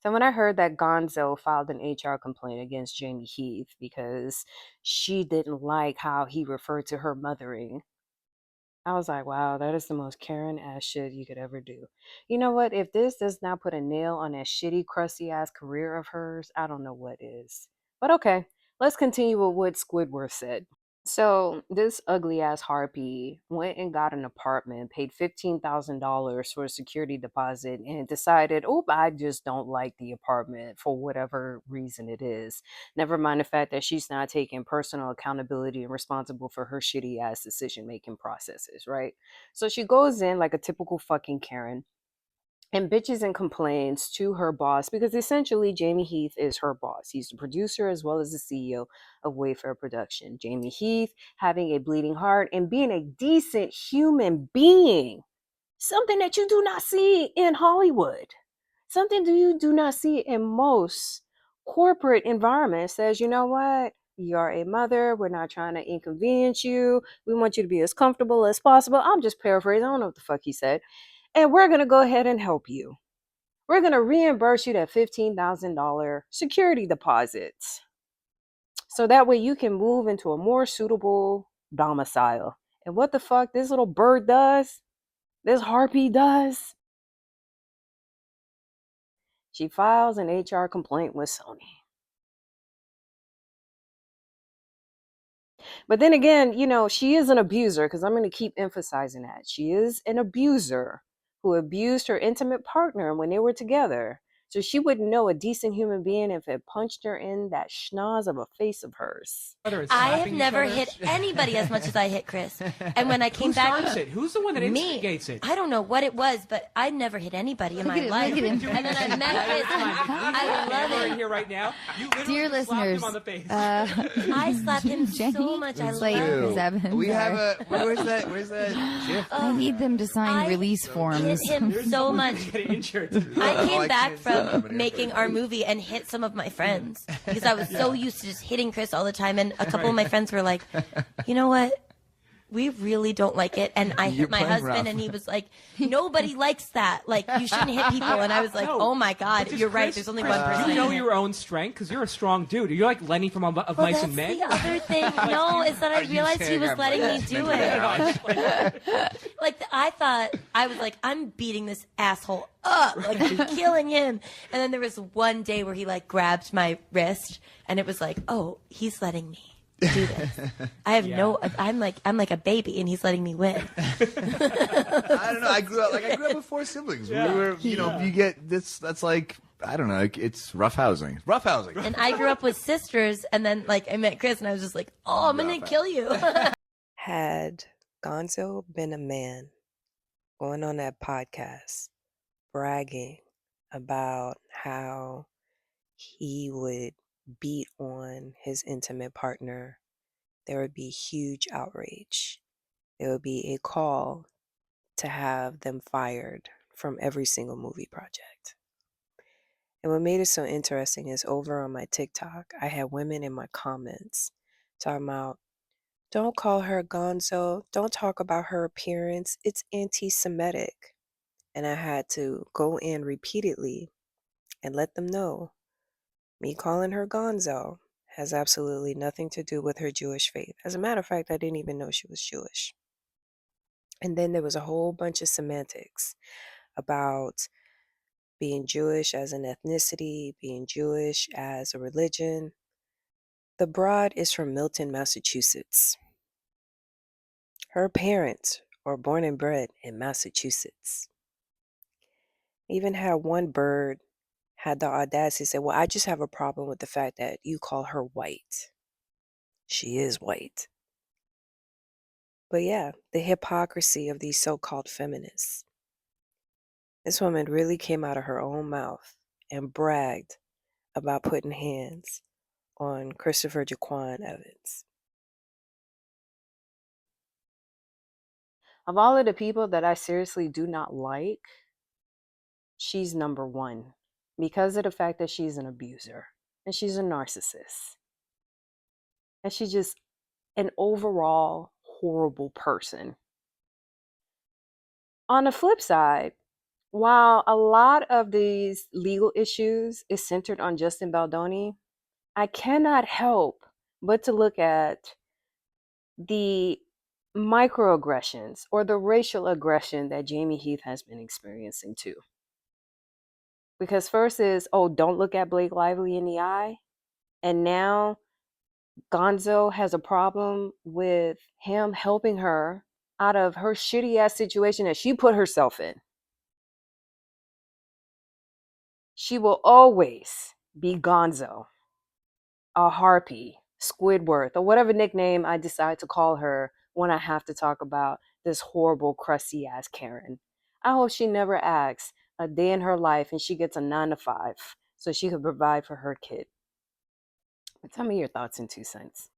So when I heard that Gonzo filed an HR complaint against Jamie Heath because she didn't like how he referred to her mothering, I was like, wow, that is the most Karen ass shit you could ever do. You know what? If this does not put a nail on that shitty, crusty ass career of hers, I don't know what is. But okay, let's continue with what Squidward said. So this ugly ass harpy went and got an apartment, paid $15,000 for a security deposit, and decided, oh, I just don't like the apartment for whatever reason it is. Never mind the fact that she's not taking personal accountability and responsible for her shitty ass decision making processes, right? So she goes in like a typical fucking Karen and bitches and complains to her boss because essentially Jamie Heath is her boss. He's the producer as well as the CEO of Wayfair Production. Jamie Heath having a bleeding heart and being a decent human being, something that you do not see in Hollywood, something that you do not see in most corporate environments. Says, you know what? You're a mother. We're not trying to inconvenience you. We want you to be as comfortable as possible. I'm just paraphrasing. I don't know what the fuck he said. And we're going to go ahead and help you. We're going to reimburse you that $15,000 security deposit. So that way you can move into a more suitable domicile. And what the fuck this little bird does, this harpy does, she files an HR complaint with Sony. But then again, she is an abuser because I'm going to keep emphasizing that. She is an abuser who abused her intimate partner when they were together. So she wouldn't know a decent human being if it punched her in that schnoz of a face of hers. I have never hit anybody as much as I hit Chris. And when I came back, Who starts it? Who's the one that instigates it? I don't know what it was, but I never hit anybody in my life. And then I met Chris. I love it. Here right now. You Dear listeners, him on the face. I slapped him so much. I love him. We have a where's that GIF? I need them to sign release forms. Hit him so much. I came back from making our movie and hit some of my friends because I was so used to just hitting Chris all the time. And a couple of my friends were like, you know what? We really don't like it. And I hit my husband rough. and he was like, nobody likes that. Like, you shouldn't hit people. And I was like, oh my God, you're right. There's only one person. You know your own strength because you're a strong dude. You're like Lenny from Of Mice and Men. The other thing, no, is that I realized he was letting me do it. I was like, I'm beating this asshole up. Like, I'm killing him. And then there was one day where he like grabbed my wrist and it was like, oh, he's letting me do this. I have I'm like a baby and he's letting me win. I don't know. I grew up with four siblings. Yeah. We were, you get this. That's like, I don't know. It's rough housing. Rough housing. And I grew up with sisters, and then like I met Chris, and I was just like, oh, I'm gonna kill you. Had Gonzo been a man going on that podcast bragging about how he would beat on his intimate partner, there would be huge outrage. There would be a call to have them fired from every single movie project. And what made it so interesting is over on my TikTok, I had women in my comments talking about, don't call her Gonzo, don't talk about her appearance, it's anti-Semitic. And I had to go in repeatedly and let them know me calling her Gonzo has absolutely nothing to do with her Jewish faith. As a matter of fact, I didn't even know she was Jewish. And then there was a whole bunch of semantics about being Jewish as an ethnicity, being Jewish as a religion. The broad is from Milton, Massachusetts. Her parents were born and bred in Massachusetts. Even had one bird had the audacity to say, well, I just have a problem with the fact that you call her white. She is white. But yeah, the hypocrisy of these so-called feminists. This woman really came out of her own mouth and bragged about putting hands on Christopher Jaquan Evans. Of all of the people that I seriously do not like, she's number one because of the fact that she's an abuser and she's a narcissist. And she's just an overall horrible person. On the flip side, While a lot of these legal issues is centered on Justin Baldoni, I cannot help but to look at the microaggressions or the racial aggression that Jamie Heath has been experiencing too. Because first is, oh, don't look at Blake Lively in the eye. And now Gonzo has a problem with him helping her out of her shitty ass situation that she put herself in. She will always be Gonzo, a harpy, Squidward, or whatever nickname I decide to call her when I have to talk about this horrible, crusty ass Karen. I hope she never acts a day in her life and she gets a 9 to 5 so she can provide for her kid. But tell me your thoughts in 2 cents.